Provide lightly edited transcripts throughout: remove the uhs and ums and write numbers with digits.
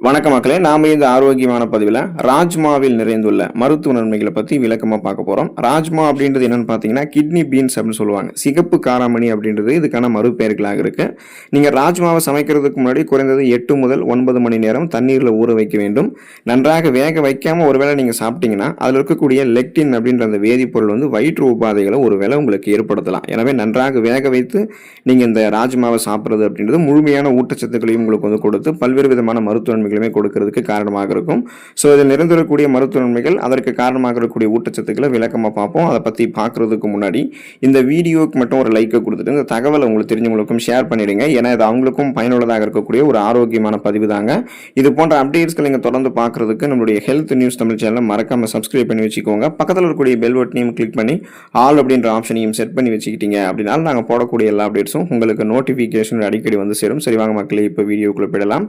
வணக்க மக்களே, நாம இந்த ஆரோக்கியமான பதிவில் ராஜ்மாவில் நிறைந்துள்ள மருத்துவ நன்மைகளை பற்றி விளக்கமாக பார்க்க போகிறோம். ராஜ்மா அப்படின்றது என்னன்னு பார்த்தீங்கன்னா கிட்னி பீன்ஸ் அப்படின்னு சொல்லுவாங்க. சிகப்பு காராமணி அப்படின்றது இதுக்கான மறுபெயர்களாக இருக்கு. நீங்கள் ராஜ்மாவை சமைக்கிறதுக்கு முன்னாடி குறைந்தது 8 முதல் 9 மணி நேரம் தண்ணீரில் ஊற வைக்க வேண்டும். நன்றாக வேக வைக்காமல் ஒருவேளை நீங்கள் சாப்பிட்டீங்கன்னா அதில் இருக்கக்கூடிய லெக்டின் அப்படின்ற அந்த வேதிப்பொருள் வயிற்று உபாதைகளை ஒருவேளை உங்களுக்கு ஏற்படுத்தலாம். எனவே நன்றாக வேக வைத்து நீங்கள் இந்த ராஜ்மாவை சாப்பிட்றது அப்படின்றது முழுமையான ஊட்டச்சத்துக்களையும் உங்களுக்கு கொடுத்து பல்வேறு விதமான மருத்துவ கொடுக்கிறதுக்கு காரணமாக இருக்கும். ஸோ இதில் நிறைந்திருக்கக்கூடிய மருத்துவ நன்மைகள், அதற்கு காரணமாக இருக்கக்கூடிய ஊட்டச்சத்துக்களை விளக்கமாக பார்ப்போம். அதை பற்றி பார்க்கறதுக்கு முன்னாடி இந்த வீடியோக்கு மட்டும் ஒரு லைக்கை கொடுத்துட்டு இந்த தகவலை உங்களுக்கு தெரிஞ்சவங்களுக்கும் ஷேர் பண்ணிடுங்க. ஏன்னா இது அவங்களுக்கும் பயனுள்ளதாக இருக்கக்கூடிய ஒரு ஆரோக்கியமான பதிவு தாங்க. இது போன்ற அப்டேட்ஸ்களை நீங்கள் தொடர்ந்து பார்க்கறதுக்கு நம்மளுடைய ஹெல்த் நியூஸ் தமிழ் சேனலை மறக்காம சப்ஸ்கிரைப் பண்ணி வச்சுக்கோங்க. பக்கத்தில் இருக்கக்கூடிய பெல் பட்டனையும் கிளிக் பண்ணி ஆல் அப்படின்ற ஆப்ஷனையும் செட் பண்ணி வச்சுக்கிட்டீங்க அப்படின்னா நாங்கள் போடக்கூடிய எல்லா அப்டேட்ஸும் உங்களுக்கு நோட்டிஃபிகேஷன் அடிக்கடி சேரும். சரி வாங்க மக்களே, இப்போ வீடியோக்குள்ள போயிடலாம்.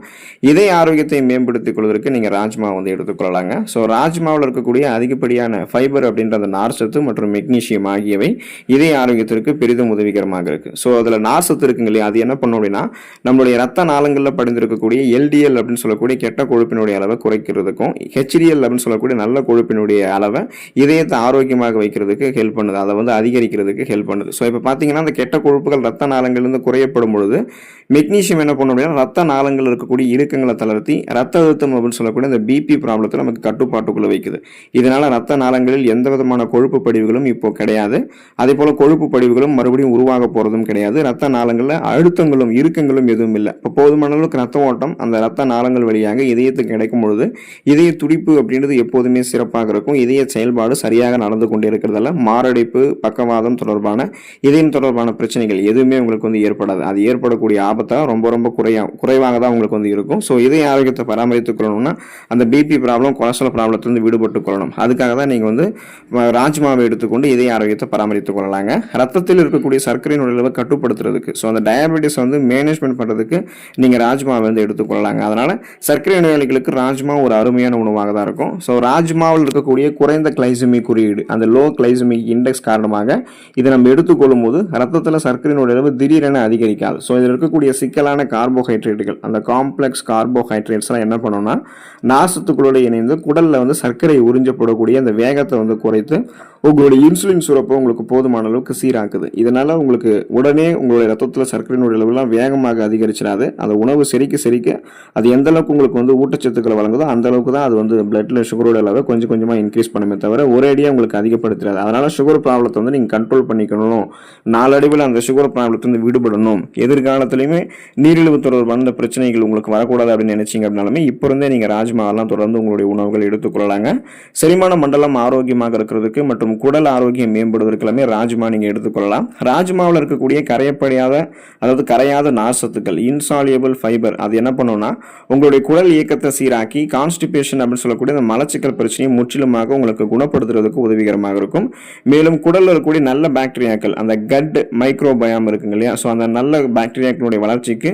இதே ஆரோக்கியத்தை மேம்படுத்திக் கொள்வதற்கு நீங்க ராஜ்மா எடுத்துக்கொள்ளலாங்க. ஸோ ராஜ்மாவில் இருக்கக்கூடிய அதிகப்படியான ஃபைபர் அப்படின்ற அந்த நார்சத்து மற்றும் மெக்னீசியம் ஆகியவை இதய ஆரோக்கியத்திற்கு பெரிதும் உதவிகரமாக இருக்கு. ஸோ அதில் நார்சத்து இருக்குங்க இல்லையா, அது என்ன பண்ணும் அப்படின்னா நம்மளுடைய ரத்த நாளங்களில் படிந்திருக்கக்கூடிய எல்டிஎல் அப்படின்னு சொல்லக்கூடிய கெட்ட கொழுப்பினுடைய அளவை குறைக்கிறதுக்கும் ஹெச்டிஎல் அப்படின்னு சொல்லக்கூடிய நல்ல கொழுப்பினுடைய அளவை இதயத்தை ஆரோக்கியமாக வைக்கிறதுக்கு ஹெல்ப் பண்ணுது. அதை அதிகரிக்கிறதுக்கு ஹெல்ப் பண்ணுது. ஸோ இப்போ பார்த்தீங்கன்னா அந்த கெட்ட கொழுப்புகள் ரத்த நாளங்களிலிருந்து குறையப்படும் பொழுது மெக்னீசியம் என்ன பண்ணும் அப்படின்னா ரத்த நாளங்கள் இருக்கக்கூடிய இறுக்கங்களை தளர்த்தி ரத்த அழுத்தம் அப்படின்னு சொல்லக்கூடிய இந்த பிபி ப்ராப்ளத்தை நமக்கு கட்டுப்பாட்டுக்குள்ள வைக்குது. இதனால ரத்த நாளங்களில் எந்த விதமான கொழுப்பு படிவுகளும் இப்போ கிடையாது. அதே போல கொழுப்பு படிவுகளும் மறுபடியும் உருவாக போறதும் கிடையாது. ரத்த நாளங்களில் அழுத்தங்களும் இறுக்கங்களும் எதுவும் இல்லை. இப்போ போதுமான அளவுக்கு ரத்த ஓட்டம் அந்த ரத்த நாளங்கள் வழியாக இதயத்துக்கு கிடைக்கும் பொழுது இதய துடிப்பு அப்படின்றது எப்போதுமே சிறப்பாக இருக்கும். இதய செயல்பாடு சரியாக நடந்து கொண்டே இருக்கிறதால மாரடைப்பு, பக்கவாதம் தொடர்பான இதயம் தொடர்பான பிரச்சனைகள் எதுவுமே உங்களுக்கு ஏற்படாது. அது ஏற்படக்கூடிய ஆபத்தா ரொம்ப ரொம்ப குறைவாக தான் உங்களுக்கு இருக்கும். ஸோ இதய ஆரோக்கியத்தை பராமரித்துக் கொள்ளணும்னா அந்த பிபி ப்ராப்ளம், கொலஸ்ட்ரால் ப்ராப்ளத்திலிருந்து விடுபட்டு கொள்ளணும். அதுக்காக தான் நீங்கள் ராஜ்மாவை எடுத்துக்கொண்டு இதய ஆரோக்கியத்தை பராமரித்துக் கொள்ளலாங்க. ரத்தத்தில் இருக்கக்கூடிய சர்க்கரையின் அளவை கட்டுப்படுத்துறதுக்கு, ஸோ அந்த டயபெட்டிஸ் மேனேஜ்மெண்ட் பண்ணுறதுக்கு நீங்கள் ராஜ்மாவை எடுத்துக்கொள்ளலாங்க. அதனால சர்க்கரை நோயாளிகளுக்கு ராஜ்மா ஒரு அருமையான உணவாக தான் இருக்கும். ஸோ ராஜ்மாவில் இருக்கக்கூடிய குறைந்த கிளைசமிக் குறியீடு, அந்த லோ கிளைசமிக் இண்டெக்ஸ் காரணமாக இதை நம்ம எடுத்துக்கொள்ளும் போது ரத்தத்தில் சர்க்கரையின் அளவு திடீரென அதிகரிக்காது. ஸோ இதில் இருக்கக்கூடிய சிக்கலான கார்போஹைட்ரேட்டுகள், அந்த காம்ப்ளெக்ஸ் கார்போஹைட்ரேட்ஸ்லாம் என்ன பண்ணோம்னா நார்சத்துக்களோடு இணைந்து குடல்ல சர்க்கரை உறிஞ்சப்படக்கூடிய அந்த வேகத்தை குறைத்து உங்களுடைய இன்சுலின் சுரப்பை உங்களுக்கு போதுமான அளவுக்கு சீராக்குது. இதனால உங்களுக்கு உடனே உங்களுடைய ரத்தத்தில் சர்க்கரையினுடைய அளவுலாம் வேகமாக அதிகரிச்சிடாது. அந்த உணவு செரிக்க அது எந்த அளவுக்கு உங்களுக்கு ஊட்டச்சத்துக்களை வழங்குதோ அந்த அளவுக்கு தான் அது பிளட்ல சுகரோட அளவை கொஞ்சம் கொஞ்சமாக இன்க்ரீஸ் பண்ணுமே தவிர ஒரேடியாக உங்களுக்கு அதிகப்படுத்துறாது. அதனால சுகர் ப்ராப்ளத்தை நீங்கள் கண்ட்ரோல் பண்ணிக்கணும். நாளடைவில் அந்த சுகர் ப்ராப்ளத்தை விடுபடணும். எதிர்காலத்திலையுமே நீரிழிவு தொடர்பான பிரச்சனைகள் உங்களுக்கு வரக்கூடாது அப்படின்னு நினைச்சீங்க அப்படின்னாலுமே இப்போ இருந்தே நீங்கள் ராஜ்மாவெல்லாம் தொடர்ந்து உங்களுடைய உணவுகள் எடுத்துக்கொள்ளலாங்க. செரிமான மண்டலம் ஆரோக்கியமாக இருக்கிறதுக்கு மற்றும் குடல் ஆரோக்கியம் மேம்படுவதற்கு எல்லாமே ராஜ்மா நீங்க எடுத்துக்கொள்ளலாம். ராஜ்மாவில் இருக்கக்கூடிய கரையாத நார்சத்துக்கள், இன்சாலியபிள் ஃபைபர், அது என்ன பண்ணும்னா உங்களுடைய குடல் இயக்கத்தை சீராக்கி கான்ஸ்டிபேஷன் அப்படின்னு சொல்லக்கூடிய அந்த மலச்சிக்கல் பிரச்சனையை முற்றிலுமாக உங்களுக்கு குணப்படுத்துறதுக்கு உதவிகரமாக இருக்கும். மேலும் குடலில் இருக்கக்கூடிய நல்ல பாக்டீரியாக்கள், அந்த கட் மைக்ரோபயாம் இருக்குங்க இல்லையா, ஸோ அந்த நல்ல பாக்டீரியாக்களுடைய வளர்ச்சிக்கு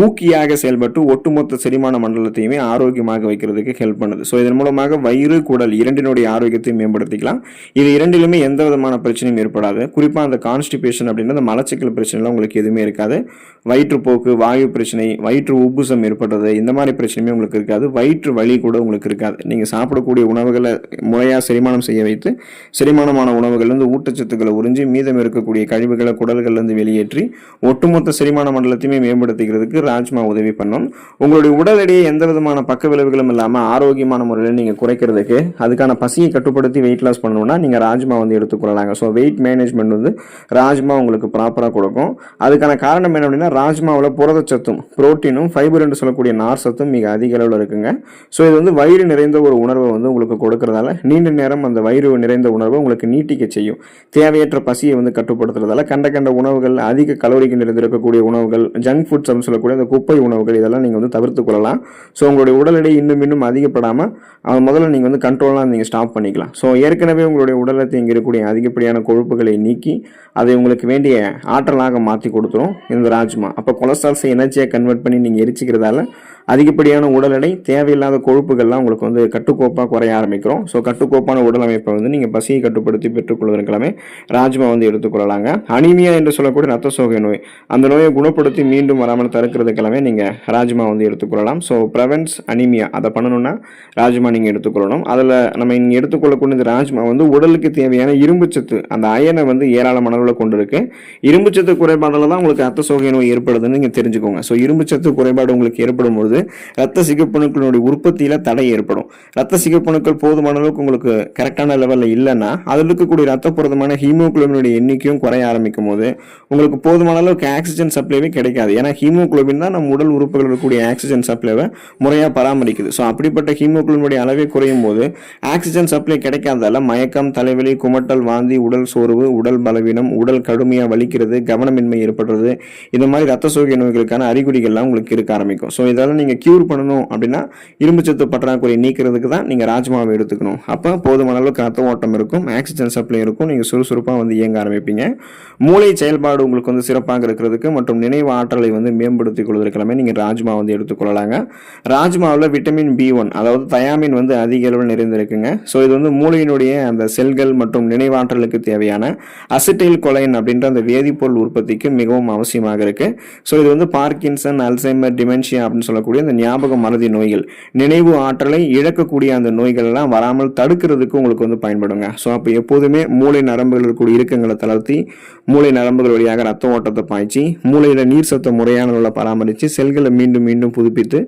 ஊக்கியாக செயல்பட்டு ஒட்டுமொத்த செரிமான மண்டலத்தையுமே ஆரோக்கியமாக வைக்கிறதுக்கு ஹெல்ப் பண்ணுது. ஸோ இதன் மூலமாக வயிறு, குடல் இரண்டினுடைய ஆரோக்கியத்தை மேம்படுத்திக்கலாம். இது இரண்டிலுமே எந்த விதமான பிரச்சனையும் ஏற்படாது. குறிப்பாக அந்த கான்ஸ்டிபேஷன் அப்படின்ற மலச்சிக்கல் பிரச்சனைலாம் உங்களுக்கு எதுவுமே இருக்காது. வயிற்றுப்போக்கு, வாயு பிரச்சனை, வயிற்று உப்புசம் ஏற்படுறது, இந்த மாதிரி பிரச்சனையுமே உங்களுக்கு இருக்காது. வயிற்று வலி கூட உங்களுக்கு இருக்காது. நீங்கள் சாப்பிடக்கூடிய உணவுகளை முறையாக செரிமானம் செய்ய வைத்து செரிமானமான உணவுகள்லேருந்து ஊட்டச்சத்துக்களை உறிஞ்சி மீதம் இருக்கக்கூடிய கழிவுகளை குடல்கள்லேருந்து வெளியேற்றி ஒட்டுமொத்த செரிமான மண்டலத்தையுமே மேம்படுத்திக்கிறதுக்கு ராஜ்மா உதவி பண்ணும். உங்களுடைய உடல் எடையை எந்த விதமான பக்க விளைவுகளும் இல்லாமல் ஆரோக்கியமான முறையில் நீங்கள் குறைக்கிறதுக்கு, அதுக்கான பசியை கட்டுப்படுத்தி வெயிட் லாஸ் பண்ணணும்னா நீங்கள் ராஜ்மா எடுத்துக்கொள்ளலாங்க. ஸோ வெயிட் மேனேஜ்மெண்ட் ராஜ்மா உங்களுக்கு ப்ராப்பராக கொடுக்கும். அதுக்கான காரணம் என்ன அப்படின்னா ராஜ்மாவில் புரதச்சத்தும் புரோட்டீனும் ஃபைபர் என்று சொல்லக்கூடிய நார் சத்தும் மிக அதிக அளவில் இருக்குங்க. ஸோ இது வயிறு நிறைந்த ஒரு உணர்வை உங்களுக்கு கொடுக்கறதால நீண்ட நேரம் அந்த வயிறு நிறைந்த உணர்வை உங்களுக்கு நீட்டிக்க செய்யும். தேவையற்ற பசியை கட்டுப்படுத்துறதால கண்ட உணவுகள், அதிக கலோரிக்கு நிறைந்திருக்கக்கூடிய உணவுகள், ஜங்க் ஃபுட்ஸ் அப்படின்னு சொல்லக்கூடிய அந்த குப்பை உணவுகள் இதெல்லாம் நீங்கள் தவிர்த்து கொள்ளலாம். ஸோ உங்களுடைய உடல் எடை இன்னும் அதிகப்படாமல் முதல்ல நீங்கள் கண்ட்ரோலாக நீங்கள் ஸ்டாப் பண்ணிக்கலாம். ஸோ ஏற்கனவே உங்களுடைய உடலத்தை இங்கே இருக்கக்கூடிய அதிகப்படியான கொழுப்புகளை நீக்கி அதை உங்களுக்கு வேண்டிய ஆற்றலாக மாற்றி கொடுத்துரும் இந்த ராஜ்மா. அப்போ கொலஸ்ட்ரால்ஸை எனர்ஜியாக கன்வெர்ட் பண்ணி நீங்கள் எரிச்சிக்கிறதால அதிகப்படியான உடல் எடை, தேவையில்லாத கொழுப்புகள்லாம் உங்களுக்கு வந்து கட்டுக்கோப்பாக குறைய ஆரம்பிக்கிறோம். ஸோ கட்டுக்கோப்பான உடல் அமைப்பை வந்து நீங்கள் பசியை கட்டுப்படுத்தி பெற்றுக்கொள்வதற்கெல்லாமே ராஜ்மா வந்து எடுத்துக்கொள்ளலாங்க. அனீமியா என்று சொல்லக்கூடிய ரத்த சோகை நோய், அந்த நோயை குணப்படுத்தி மீண்டும் வராமல் தடுக்கிறதுக்கெல்லாமே நீங்கள் ராஜ்மா வந்து எடுத்துக்கொள்ளலாம். ஸோ ப்ரெவென்ஸ் அனீமியா அதை பண்ணணும்னா ராஜ்மா நீங்கள் எடுத்துக்கொள்ளணும். அதில் நம்ம இங்கே எடுத்துக்கொள்ளக்கூடிய இந்த ராஜ்மா வந்து உடலுக்கு தேவையான இரும்புச்சத்து, அந்த அயனை வந்து ஏராளமான அளவில் கொண்டு இருக்கு. இரும்புச்சத்து குறைபாடில் தான் உங்களுக்கு ரத்த சோகை நோய் ஏற்படுதுன்னு நீங்கள் தெரிஞ்சுக்கோங்க. ஸோ இரும்புச்சத்து குறைபாடு உங்களுக்கு ஏற்படும் பொழுது ரத்த சிகப்பணுக்களுடைய உற்பத்தியில் தடை ஏற்படும். ரத்த சிகப்பணுக்கள் போதுமான அளவுக்கு உங்களுக்கு கரெக்டான லெவலில் இல்லைன்னா அதில் இருக்கக்கூடிய ரத்த புரதமான ஹீமோகுளோபினுடைய எண்ணிக்கையும் குறைய ஆரம்பிக்கும் போது உங்களுக்கு போதுமான அளவுக்கு ஆக்சிஜன் சப்ளைவே கிடைக்காது. ஏன்னா ஹீமோகுளோபின் தான் நம்ம உடல் உறுப்புகள் இருக்கக்கூடிய ஆக்சிஜன் சப்ளைவை முறையாக பராமரிக்குது. ஸோ அப்படிப்பட்ட ஹீமோகுளோபினுடைய அளவே குறையும் போது ஆக்சிஜன் சப்ளை கிடைக்காதால மயக்கம், தலைவலி, குமட்டல், வாந்தி, உடல் சோர்வு, உடல் பலவீனம், உடல் கடுமையாக வலிக்கிறது, கவனமின்மை ஏற்படுறது, இந்த மாதிரி ரத்த சோகை நோய்களுக்கான அறிகுறிகள்லாம் உங்களுக்கு இருக்க ஆரம்பிக்கும். ஸோ இதெல்லாம் நீங்கள் கியூர் பண்ணணும் அப்படின்னா இரும்புச்சத்து பற்றாக்குறை நீக்கிறதுக்கு தான் நீங்கள் ராஜ்மாவை எடுத்துக்கணும். அப்போ போதுமான அளவுக்கு ரத்த ஓட்டம் இருக்கும், ஆக்சிஜன் சப்ளை இருக்கும், நீங்கள் சுறுசுறுப்பாக வந்து இயங்க ஆரம்பிப்பீங்க. மூளை செயல்பாடு உங்களுக்கு வந்து சிறப்பாக இருக்கிறதுக்கு மற்றும் நினைவு ஆற்றலை வந்து மேம்படுத்திக் கொள்வதற்கெல்லாமே நீங்கள் ராஜ்மா வந்து எடுத்துக்கொள்ளலாங்க. ராஜ்மாவில் விட்டமின் B1 அதாவது தயாமின் வந்து அதிக அளவில் நிறைந்திருக்குங்க. ஸோ இது வந்து மூளையினுடைய அந்த செல்கள் மற்றும் நினைவாற்றலுக்கு தேவையான அசிட்டைல் கொலைன் அப்படின்ற அந்த வேதிப்பொருள் உற்பத்திக்கு மிகவும் அவசியமாக இருக்கு. ஸோ இது வந்து பார்க்கின்சன், அல்சைமர், டிமென்ஷியா அப்படின்னு சொல்லக்கூடிய அந்த ஞாபக மறதி நோய்கள், நினைவு ஆற்றலை இழக்கக்கூடிய அந்த நோய்கள் எல்லாம் வராமல் தடுக்கிறதுக்கு உங்களுக்கு வந்து பயன்படுங்க. ஸோ அப்போ எப்போதுமே மூளை நரம்புகள் இருக்கக்கூடிய இறுக்கங்களை தளர்த்தி மூளை நரம்புகள் வழியாக ரத்த ஓட்டத்தை பாய்ச்சி மூளையில நீர் சத்த முறையான அளவில் பராமரித்து செல்களை மீண்டும் மீண்டும் புதுப்பித்து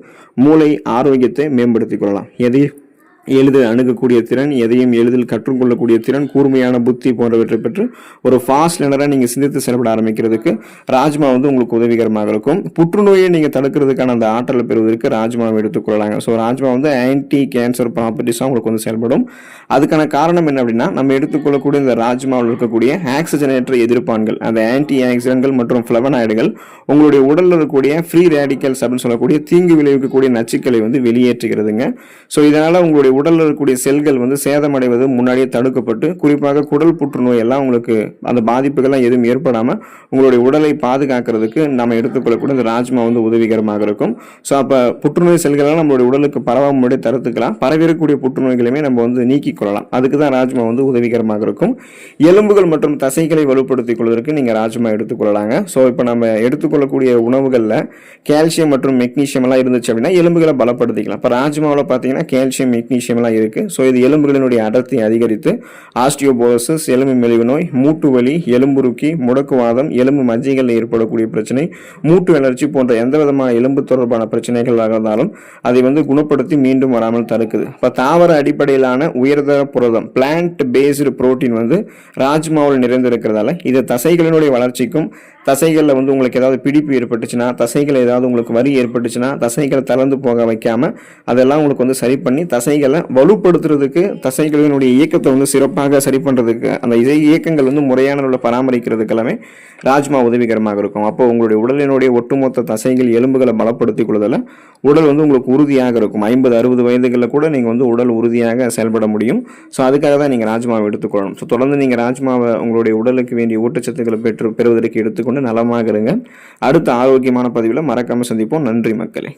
மூளை ஆரோக்கியத்தை மேம்படுத்திக் கொள்ளலாம். எளிதில் அணுகக்கூடிய திறன், எதையும் எளிதில் கற்றுக்கொள்ளக்கூடிய திறன், கூர்மையான புத்தி போன்றவற்றை பெற்று ஒரு ஃபாஸ்ட் லேர்னராக நீங்கள் சிந்தித்து செயல்பட ஆரம்பிக்கிறதுக்கு ராஜ்மா வந்து உங்களுக்கு உதவிகரமாக இருக்கும். புற்றுநோயை நீங்கள் தடுக்கிறதுக்கான அந்த ஆற்றலை பெறுவதற்கு ராஜ்மாவை எடுத்துக்கொள்ளலாங்க. ஸோ ராஜ்மா வந்து ஆன்டி கேன்சர் ப்ராப்பர்ட்டிஸாக உங்களுக்கு வந்து செயல்படும். அதுக்கான காரணம் என்ன அப்படின்னா நம்ம எடுத்துக்கொள்ளக்கூடிய இந்த ராஜ்மாவில் இருக்கக்கூடிய ஆக்சிஜனேற்ற எதிர்ப்பான்கள், அந்த ஆன்டி ஆக்சிடென்ட்கள் மற்றும் ஃப்ளவனாய்டுகள் உங்களுடைய உடலில் இருக்கக்கூடிய ஃப்ரீ ரேடிக்கல்ஸ் அப்படின்னு சொல்லக்கூடிய தீங்கு விளைவிக்கக்கூடிய நச்சுக்களை வந்து வெளியேற்றுகிறதுங்க. ஸோ இதனால் உங்களுடைய உடலில் இருக்கக்கூடிய செல்கள் வந்து சேதமடைவது முன்னாடியே தடுக்கப்பட்டு குறிப்பாக குடல் புற்றுநோய் எல்லாம் உங்களுக்கு அந்த பாதிப்புகள்லாம் எதுவும் ஏற்படாமல் உங்களுடைய உடலை பாதுகாக்கிறதுக்கு நம்ம எடுத்துக்கொள்ளக்கூடிய இந்த ராஜ்மா வந்து உதவிகரமாக இருக்கும். ஸோ அப்போ புற்றுநோய் செல்கள்லாம் நம்மளுடைய உடலுக்கு பரவாம முன்னாடியே தடுத்துக்கலாம். பரவிருக்கக்கூடிய புற்றுநோய்களையுமே நம்ம வந்து நீக்கிக் கொள்ளலாம். அதுக்கு தான் ராஜ்மா வந்து உதவிகரமாக இருக்கும். எலும்புகள் மற்றும் தசைகளை வலுப்படுத்திக் கொள்வதற்கு நீங்கள் ராஜ்மா எடுத்துக்கொள்ளலாங்க. ஸோ இப்போ நம்ம எடுத்துக்கொள்ளக்கூடிய உணவுகளில் கால்சியம் மற்றும் மெக்னீசியம் எல்லாம் இருந்துச்சு அப்படின்னா எலும்புகளை பலப்படுத்திக்கலாம். இப்போ ராஜ்மாவில் பார்த்தீங்கன்னா கால்சியம், மெக்னீசியம் எல்லாம் இருக்கு. ஸோ இது எலும்புகளினுடைய அடர்த்தி அதிகரித்து ஆஸ்டியோபோரோசிஸ், எலும்பு மெலிவு நோய், மூட்டு வலி, எலும்புருக்கி, முடக்குவாதம், எலும்பு மஜ்ஜைகளில் ஏற்படக்கூடிய பிரச்சனை, மூட்டு வளர்ச்சி போன்ற எந்த விதமான எலும்பு தொடர்பான பிரச்சனைகள் இருந்தாலும் அதை வந்து குணப்படுத்தி மீண்டும் வராமல் தடுக்குது. இப்போ தாவர அடிப்படையிலான உயர்தர புரதம், பிளான்ட் பேஸ்டு புரோட்டீன் வந்து ராஜ்மாவில் நிறைந்திருக்கிறதால இது தசைகளினுடைய வளர்ச்சிக்கும், தசைகளில் வந்து உங்களுக்கு ஏதாவது பிடிப்பு ஏற்பட்டுச்சுன்னா, தசைகள் ஏதாவது உங்களுக்கு வலி ஏற்பட்டுச்சுன்னா தசைகளை தளர்ந்து போக வைக்காம அதெல்லாம் உங்களுக்கு வந்து சரி பண்ணி தசைகளை வலுப்படுத்துறதுக்கு, தசைகளினுடைய இயக்கத்தை வந்து சிறப்பாக சரி பண்ணுறதுக்கு, அந்த இயக்கங்கள் வந்து முறையான அளவில் பராமரிக்கிறதுக்கு எல்லாமே ராஜ்மா உதவிகரமாக இருக்கும். அப்போ உங்களுடைய உடலினுடைய ஒட்டுமொத்த தசைகள், எலும்புகளை பலப்படுத்திக் கொள்வதில் உடல் வந்து உங்களுக்கு உறுதியாக இருக்கும். 50-60 வயதுகளில் கூட நீங்கள் வந்து உடல் உறுதியாக செயல்பட முடியும். ஸோ அதுக்காக தான் நீங்கள் ராஜ்மாவை எடுத்துக்கொள்ளணும். ஸோ தொடர்ந்து நீங்கள் ராஜ்மாவை உங்களுடைய உடலுக்கு வேண்டிய ஊட்டச்சத்துக்களை பெறுவதற்கு எடுத்துக்கொண்டு நலமாக இருங்க. அடுத்த ஆரோக்கியமான பதிவில் மறக்காமல் சந்திப்போம். நன்றி மக்களே.